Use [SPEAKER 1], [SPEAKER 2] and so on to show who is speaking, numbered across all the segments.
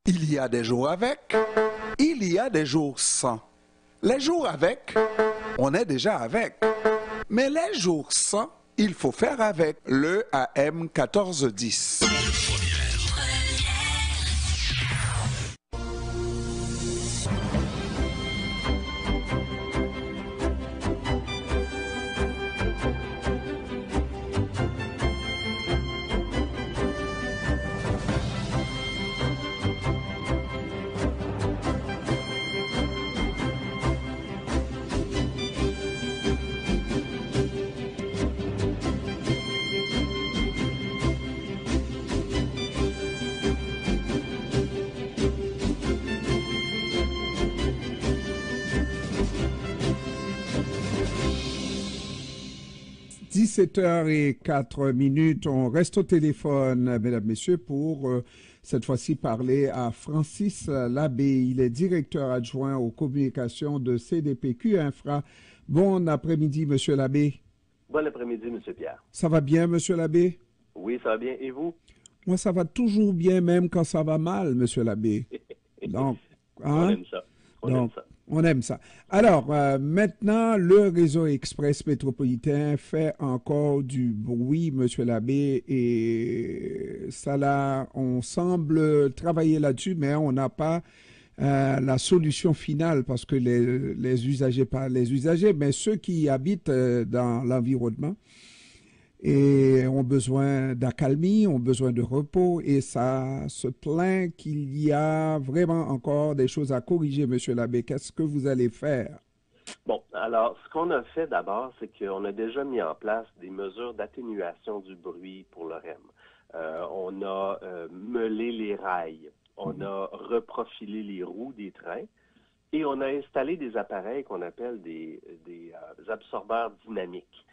[SPEAKER 1] Il y a des jours avec, il y a des jours sans. Les jours avec, on est déjà avec. Mais les jours sans, il faut faire avec le AM 1410.
[SPEAKER 2] h 04 on reste au téléphone, mesdames, messieurs, pour cette fois-ci parler à Francis Labbé. Il est directeur adjoint aux communications de CDPQ Infra. Bon après-midi, monsieur Labbé.
[SPEAKER 3] Bon après-midi, monsieur Pierre.
[SPEAKER 2] Ça va bien, monsieur Labbé?
[SPEAKER 3] Oui, ça va bien. Et vous?
[SPEAKER 2] Moi, ça va toujours bien, même quand ça va mal, monsieur Labbé. Donc,
[SPEAKER 3] on aime ça.
[SPEAKER 2] On aime ça. Alors, maintenant, le réseau express métropolitain fait encore du bruit, monsieur Labbé, et ça là, on semble travailler là-dessus, mais on n'a pas la solution finale parce que les usagers, pas les usagers, mais ceux qui habitent dans l'environnement et ont besoin d'accalmie, ont besoin de repos, et ça se plaint qu'il y a vraiment encore des choses à corriger, monsieur Labbé. Qu'est-ce que vous allez faire?
[SPEAKER 3] Bon, alors, ce qu'on a fait d'abord, c'est qu'on a déjà mis en place des mesures d'atténuation du bruit pour le REM. On a meulé les rails, on a reprofilé les roues des trains, et on a installé des appareils qu'on appelle des absorbeurs dynamiques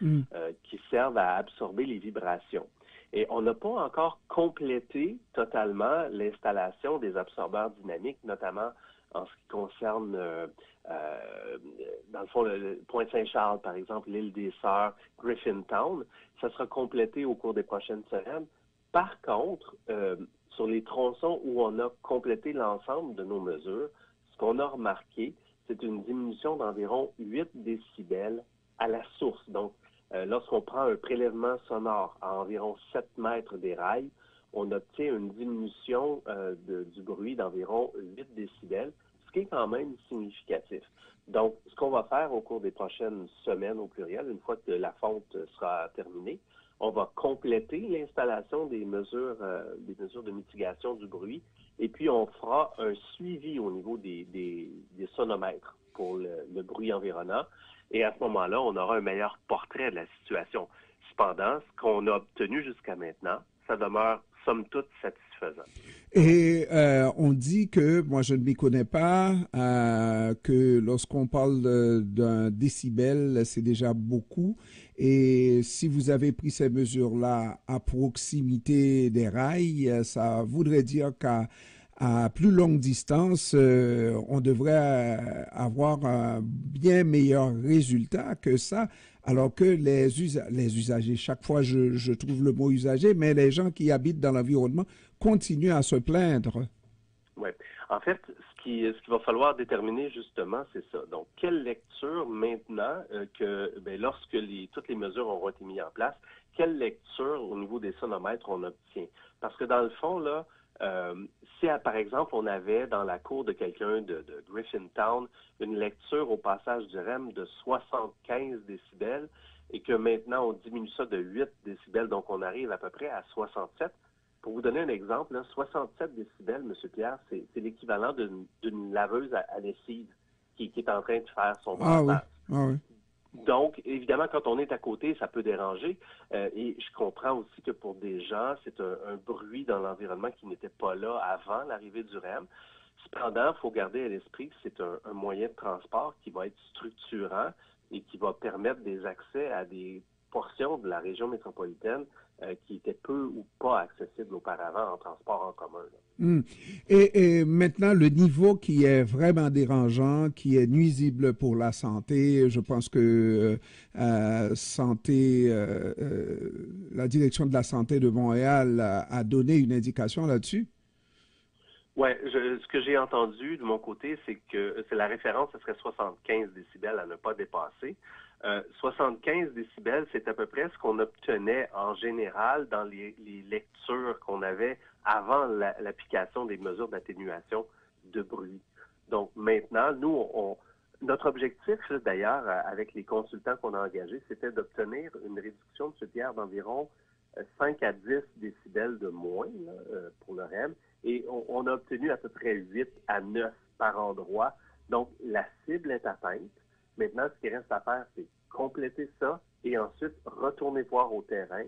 [SPEAKER 3] qui servent à absorber les vibrations. Et on n'a pas encore complété totalement l'installation des absorbeurs dynamiques, notamment en ce qui concerne, dans le fond, le Pointe-Saint-Charles, par exemple, l'île des Sœurs, Griffintown. Ça sera complété au cours des prochaines semaines. Par contre, sur les tronçons où on a complété l'ensemble de nos mesures, ce qu'on a remarqué, c'est une diminution d'environ 8 décibels à la source. Donc, lorsqu'on prend un prélèvement sonore à environ 7 mètres des rails, on obtient une diminution du bruit d'environ 8 décibels, ce qui est quand même significatif. Donc, ce qu'on va faire au cours des prochaines semaines au pluriel, une fois que la fonte sera terminée, on va compléter l'installation des mesures de mitigation du bruit. Et puis, on fera un suivi au niveau des sonomètres pour le bruit environnant. Et à ce moment-là, on aura un meilleur portrait de la situation. Cependant, ce qu'on a obtenu jusqu'à maintenant, ça demeure, somme toute, satisfaisant.
[SPEAKER 2] Et on dit que, moi je ne m'y connais pas, que lorsqu'on parle d'un décibel, c'est déjà beaucoup. Et si vous avez pris ces mesures-là à proximité des rails, ça voudrait dire qu'à plus longue distance, on devrait avoir un bien meilleur résultat que ça, alors que les usagers, chaque fois je trouve le mot usager, mais les gens qui habitent dans l'environnement continuent à se plaindre.
[SPEAKER 3] Oui. En fait, ce qu'il va falloir déterminer justement, c'est ça. Donc, quelle lecture maintenant lorsque toutes les mesures auront été mises en place, quelle lecture au niveau des sonomètres on obtient? Parce que dans le fond, là, si par exemple on avait dans la cour de quelqu'un de Griffintown une lecture au passage du REM de 75 décibels et que maintenant on diminue ça de 8 décibels, donc on arrive à peu près à 67. Pour vous donner un exemple, là, 67 décibels, M. Pierre, c'est l'équivalent d'une laveuse à lessive qui est en train de faire son brassage.
[SPEAKER 2] Oui.
[SPEAKER 3] Donc, évidemment, quand on est à côté, ça peut déranger. Et je comprends aussi que pour des gens, c'est un bruit dans l'environnement qui n'était pas là avant l'arrivée du REM. Cependant, il faut garder à l'esprit que c'est un moyen de transport qui va être structurant et qui va permettre des accès à des portions de la région métropolitaine qui étaient peu ou pas accessibles auparavant en transport en commun.
[SPEAKER 2] Et maintenant, le niveau qui est vraiment dérangeant, qui est nuisible pour la santé, je pense que la direction de la santé de Montréal a donné une indication là-dessus.
[SPEAKER 3] Ouais, ce que j'ai entendu de mon côté, c'est que c'est la référence, ce serait 75 décibels à ne pas dépasser. 75 décibels, c'est à peu près ce qu'on obtenait en général dans les lectures qu'on avait avant l'application des mesures d'atténuation de bruit. Donc maintenant, notre objectif, d'ailleurs, avec les consultants qu'on a engagés, c'était d'obtenir une réduction de ce tiers d'environ 5 à 10 décibels de moins là, pour le REM. Et on a obtenu à peu près 8 à 9 par endroit. Donc, la cible est atteinte. Maintenant, ce qui reste à faire, c'est compléter ça et ensuite retourner voir au terrain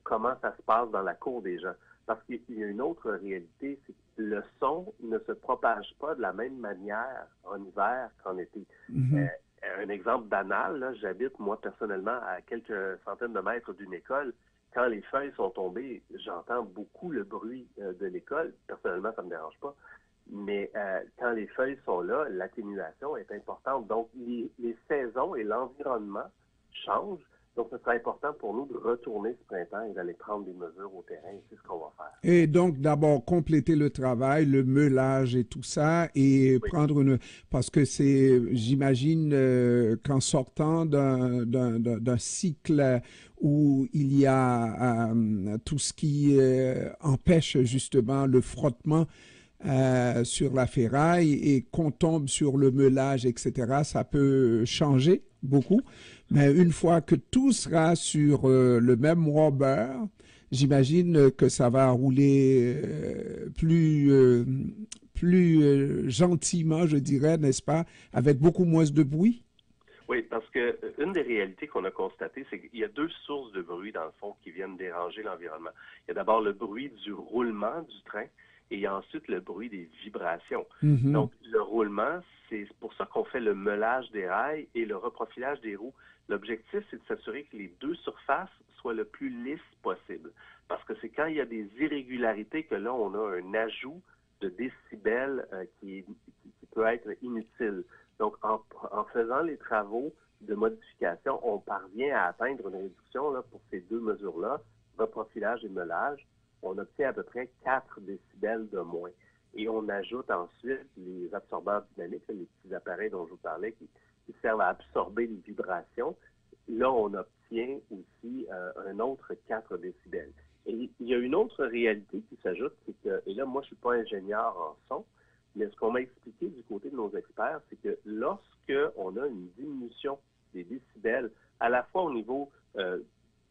[SPEAKER 3] comment ça se passe dans la cour des gens. Parce qu'il y a une autre réalité, c'est que le son ne se propage pas de la même manière en hiver qu'en été. Un exemple banal, là, j'habite moi personnellement à quelques centaines de mètres d'une école. Quand les feuilles sont tombées, j'entends beaucoup le bruit de l'école. Personnellement, ça ne me dérange pas. Mais quand les feuilles sont là, l'atténuation est importante. Donc, les saisons et l'environnement changent. Donc, ce sera important pour nous de retourner ce printemps et d'aller prendre des mesures au terrain. C'est ce qu'on va faire.
[SPEAKER 2] Et donc, d'abord, compléter le travail, le meulage et tout ça, et
[SPEAKER 3] Oui.
[SPEAKER 2] prendre une... Parce que c'est, j'imagine, qu'en sortant d'un cycle où il y a tout ce qui empêche justement le frottement sur la ferraille et qu'on tombe sur le meulage, etc., ça peut changer beaucoup. Mais une fois que tout sera sur le même rubber, j'imagine que ça va rouler plus gentiment, je dirais, n'est-ce pas, avec beaucoup moins de bruit?
[SPEAKER 3] Oui, parce que une des réalités qu'on a constatées, c'est qu'il y a deux sources de bruit, dans le fond, qui viennent déranger l'environnement. Il y a d'abord le bruit du roulement du train et il y a ensuite le bruit des vibrations. Donc, le roulement, c'est pour ça qu'on fait le meulage des rails et le reprofilage des roues. L'objectif, c'est de s'assurer que les deux surfaces soient le plus lisses possible. Parce que c'est quand il y a des irrégularités que là, on a un ajout de décibels qui peut être inutile. Donc, en faisant les travaux de modification, on parvient à atteindre une réduction là, pour ces deux mesures-là, reprofilage et meulage. On obtient à peu près 4 décibels de moins. Et on ajoute ensuite les absorbeurs dynamiques, les petits appareils dont je vous parlais, qui servent à absorber les vibrations. Là, on obtient aussi un autre 4 décibels. Et il y a une autre réalité qui s'ajoute, c'est que, et là, moi, je ne suis pas ingénieur en son, mais ce qu'on m'a expliqué du côté de nos experts, c'est que lorsqu'on a une diminution des décibels, à la fois au niveau,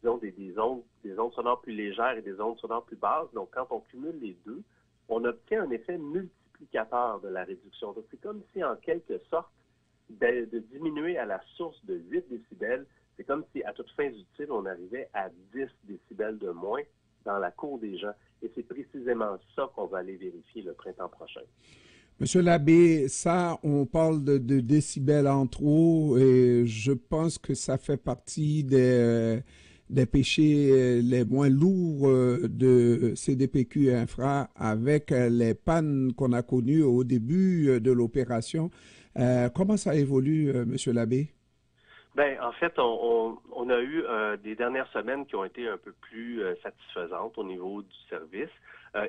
[SPEAKER 3] disons, des ondes sonores plus légères et des ondes sonores plus basses, donc quand on cumule les deux, on obtient un effet multiplicateur de la réduction. Donc, c'est comme si, en quelque sorte, de diminuer à la source de 8 décibels, c'est comme si, à toute fin utile, on arrivait à 10 décibels de moins dans la cour des gens. Et c'est précisément ça qu'on va aller vérifier le printemps prochain.
[SPEAKER 2] Monsieur l'abbé, ça, on parle de décibels en trop et je pense que ça fait partie des péchés les moins lourds de CDPQ Infra avec les pannes qu'on a connues au début de l'opération. Comment ça évolue, monsieur l'abbé?
[SPEAKER 3] Ben, en fait, on a eu des dernières semaines qui ont été un peu plus satisfaisantes au niveau du service.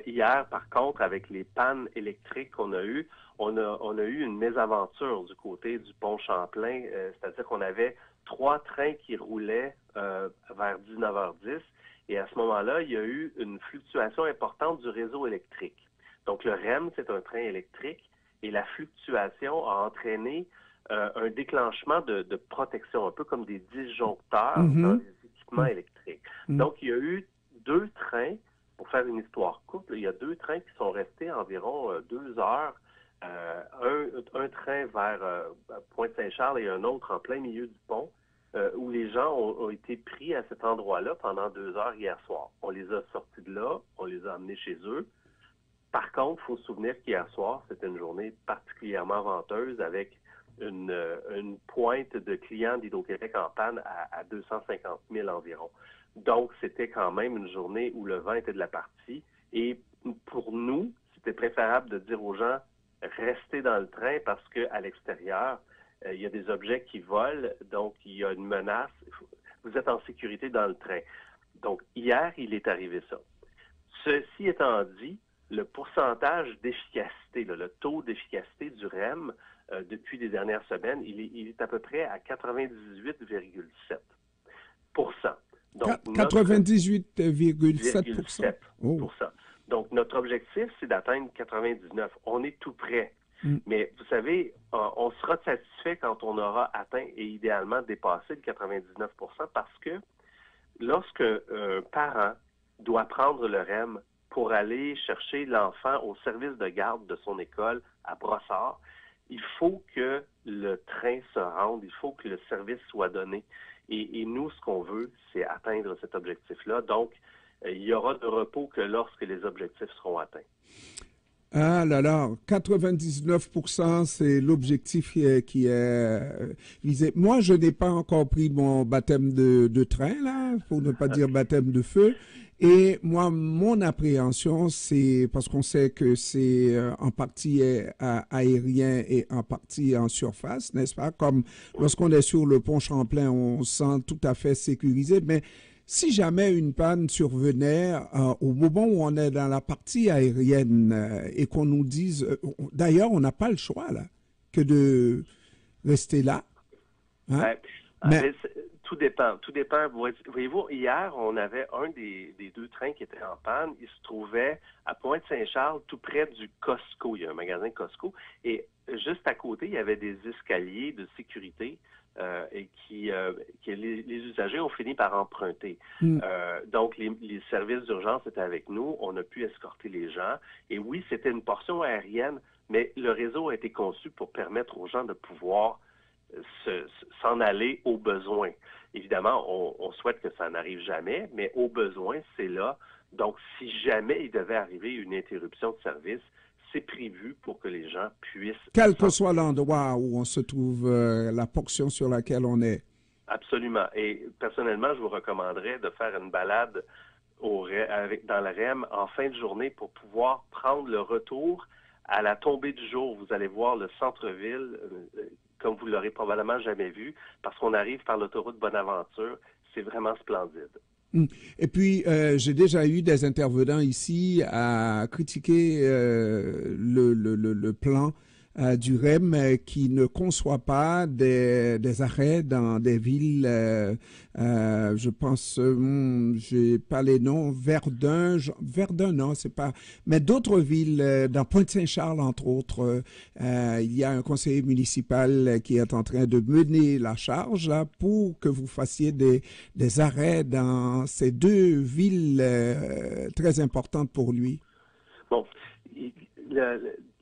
[SPEAKER 3] Hier, par contre, avec les pannes électriques qu'on a eues, on a eu une mésaventure du côté du pont Champlain, c'est-à-dire qu'on avait 3 trains qui roulaient vers 19h10 et à ce moment-là, il y a eu une fluctuation importante du réseau électrique. Donc, le REM, c'est un train électrique et la fluctuation a entraîné un déclenchement de protection, un peu comme des disjoncteurs dans les équipements électriques. Donc, il y a eu 2 trains, pour faire une histoire courte, il y a 2 trains qui sont restés environ 2 heures. Un train vers Pointe-Saint-Charles et un autre en plein milieu du pont, où les gens ont été pris à cet endroit-là pendant 2 heures hier soir. On les a sortis de là, on les a amenés chez eux. Par contre, il faut se souvenir qu'hier soir, c'était une journée particulièrement venteuse avec une pointe de clients d'Hydro-Québec en panne à 250 000 environ. Donc, c'était quand même une journée où le vent était de la partie. Et pour nous, c'était préférable de dire aux gens, restez dans le train parce qu'à l'extérieur, il y a des objets qui volent, donc il y a une menace. Vous êtes en sécurité dans le train. Donc, hier, il est arrivé ça. Ceci étant dit, le pourcentage d'efficacité, le taux d'efficacité du REM depuis les dernières semaines, il est à peu près à 98,7%. Donc,
[SPEAKER 2] 98,7%. Oh.
[SPEAKER 3] Donc, notre objectif, c'est d'atteindre 99. On est tout près. Mais vous savez, on sera satisfait quand on aura atteint et idéalement dépassé le 99% parce que lorsque un parent doit prendre le REM pour aller chercher l'enfant au service de garde de son école à Brossard, il faut que le train se rende, il faut que le service soit donné. Et nous, ce qu'on veut, c'est atteindre cet objectif-là. Donc, il y aura de repos que lorsque les objectifs seront atteints.
[SPEAKER 2] Ah là là, 99%, c'est l'objectif qui est visé. Moi, je n'ai pas encore pris mon baptême de train, là, pour ne pas dire baptême de feu. Et moi, mon appréhension, c'est parce qu'on sait que c'est en partie aérien et en partie en surface, n'est-ce pas? Comme lorsqu'on est sur le pont Champlain, on se sent tout à fait sécurisé. Mais si jamais une panne survenait au moment où on est dans la partie aérienne et qu'on nous dise, d'ailleurs, on n'a pas le choix là, que de rester là. Hein?
[SPEAKER 3] Ouais. Mais tout dépend. Voyez-vous, hier, on avait un des deux trains qui était en panne. Il se trouvait à Pointe-Saint-Charles, tout près du Costco. Il y a un magasin Costco. Et juste à côté, il y avait des escaliers de sécurité et que les usagers ont fini par emprunter. Donc, les services d'urgence étaient avec nous. On a pu escorter les gens. Et oui, c'était une portion aérienne, mais le réseau a été conçu pour permettre aux gens de pouvoir s'en aller au besoin. Évidemment, on souhaite que ça n'arrive jamais, mais au besoin, c'est là. Donc, si jamais il devait arriver une interruption de service, c'est prévu pour que les gens puissent...
[SPEAKER 2] Quel que soit l'endroit où on se trouve, la portion sur laquelle on est.
[SPEAKER 3] Absolument. Et personnellement, je vous recommanderais de faire une balade dans le REM en fin de journée pour pouvoir prendre le retour à la tombée du jour. Vous allez voir le centre-ville comme vous l'aurez probablement jamais vu, parce qu'on arrive par l'autoroute Bonaventure. C'est vraiment splendide.
[SPEAKER 2] Et puis, j'ai déjà eu des intervenants ici à critiquer le plan du REM qui ne conçoit pas des arrêts dans des villes, je pense, j'ai pas les noms, Verdun non, c'est pas, mais d'autres villes, dans Pointe-Saint-Charles entre autres, il y a un conseiller municipal qui est en train de mener la charge là pour que vous fassiez des arrêts dans ces deux villes très importantes pour lui.
[SPEAKER 3] Bon,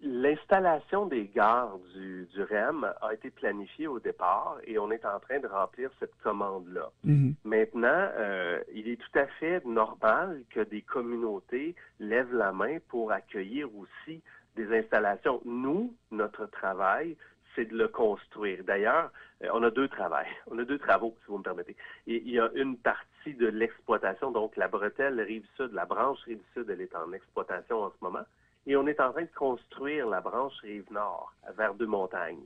[SPEAKER 3] l'installation des gares du REM a été planifiée au départ et on est en train de remplir cette commande-là. Maintenant, il est tout à fait normal que des communautés lèvent la main pour accueillir aussi des installations. Nous, notre travail, c'est de le construire. D'ailleurs, on a deux travaux, si vous me permettez. Il y a une partie de l'exploitation, donc la bretelle Rive-Sud, la branche Rive-Sud, elle est en exploitation en ce moment. Et on est en train de construire la branche Rive-Nord vers Deux-Montagnes.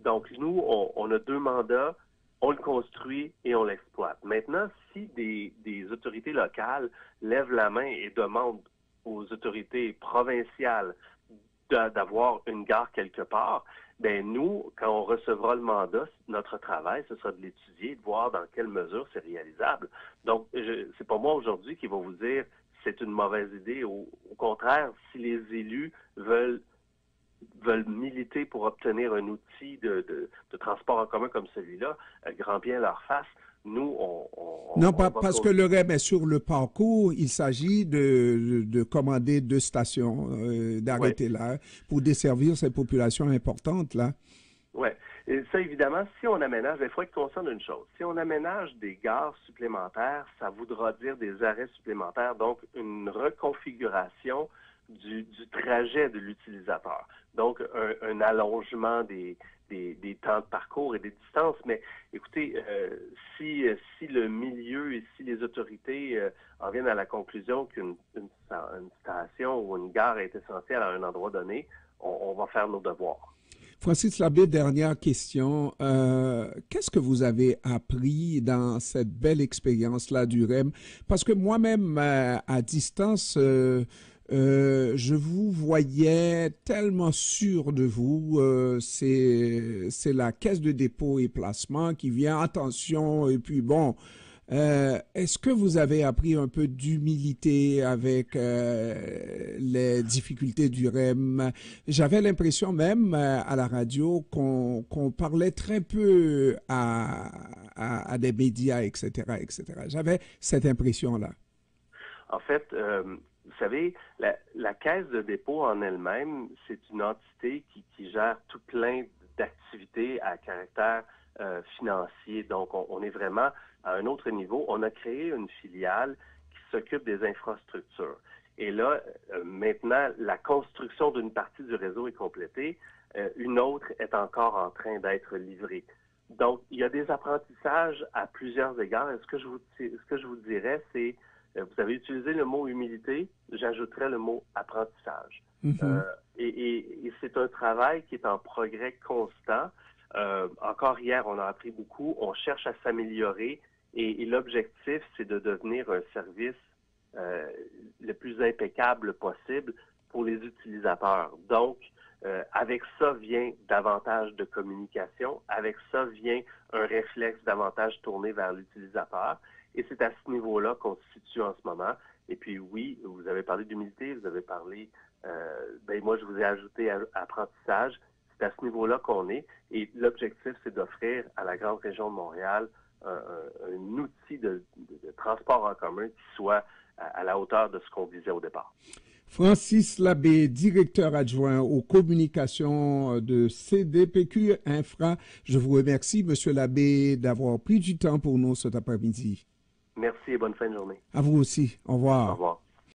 [SPEAKER 3] Donc, nous, on a deux mandats, on le construit et on l'exploite. Maintenant, si des autorités locales lèvent la main et demandent aux autorités provinciales d'avoir une gare quelque part, ben nous, quand on recevra le mandat, notre travail, ce sera de l'étudier, de voir dans quelle mesure c'est réalisable. Donc, c'est pas moi aujourd'hui qui va vous dire c'est une mauvaise idée. Au contraire, si les élus veulent militer pour obtenir un outil de transport en commun comme celui-là, grand bien leur face. Nous,
[SPEAKER 2] non, pas parce que le REM est sur le parcours, il s'agit de commander deux stations, d'arrêter là, pour desservir ces populations importantes là.
[SPEAKER 3] Oui. Et ça, évidemment, si on aménage, il faut être conscient d'une chose. Si on aménage des gares supplémentaires, ça voudra dire des arrêts supplémentaires, donc une reconfiguration du trajet de l'utilisateur. Donc, un allongement des temps de parcours et des distances. Mais écoutez, si le milieu et si les autorités en viennent à la conclusion qu'une station ou une gare est essentielle à un endroit donné, on va faire nos devoirs.
[SPEAKER 2] Francis Labbé, dernière question. Qu'est-ce que vous avez appris dans cette belle expérience-là du REM? Parce que moi-même, à distance, Je vous voyais tellement sûr de vous. C'est la caisse de dépôt et placement qui vient. Attention. Et puis bon, est-ce que vous avez appris un peu d'humilité avec les difficultés du REM? J'avais l'impression même à la radio qu'on parlait très peu à des médias, etc., etc. J'avais cette impression-là.
[SPEAKER 3] En fait, vous savez, la caisse de dépôt en elle-même, c'est une entité qui gère tout plein d'activités à caractère financier. Donc, on est vraiment à un autre niveau. On a créé une filiale qui s'occupe des infrastructures. Et là, maintenant, la construction d'une partie du réseau est complétée. Une autre est encore en train d'être livrée. Donc, il y a des apprentissages à plusieurs égards. Et ce que je vous dirais, c'est, vous avez utilisé le mot humilité, j'ajouterais le mot apprentissage. Et c'est un travail qui est en progrès constant. Encore hier, on a appris beaucoup. On cherche à s'améliorer et l'objectif, c'est de devenir un service le plus impeccable possible pour les utilisateurs. Donc, avec ça vient davantage de communication. Avec ça vient un réflexe davantage tourné vers l'utilisateur. Et c'est à ce niveau-là qu'on se situe en ce moment. Et puis oui, vous avez parlé d'humilité, vous avez parlé... moi, je vous ai ajouté apprentissage. C'est à ce niveau-là qu'on est. Et l'objectif, c'est d'offrir à la grande région de Montréal un outil de transport en commun qui soit à la hauteur de ce qu'on visait au départ.
[SPEAKER 2] Francis Labbé, directeur adjoint aux communications de CDPQ Infra. Je vous remercie, Monsieur Labbé, d'avoir pris du temps pour nous cet après-midi.
[SPEAKER 3] Merci et bonne fin de journée.
[SPEAKER 2] À vous aussi. Au revoir.
[SPEAKER 3] Au revoir.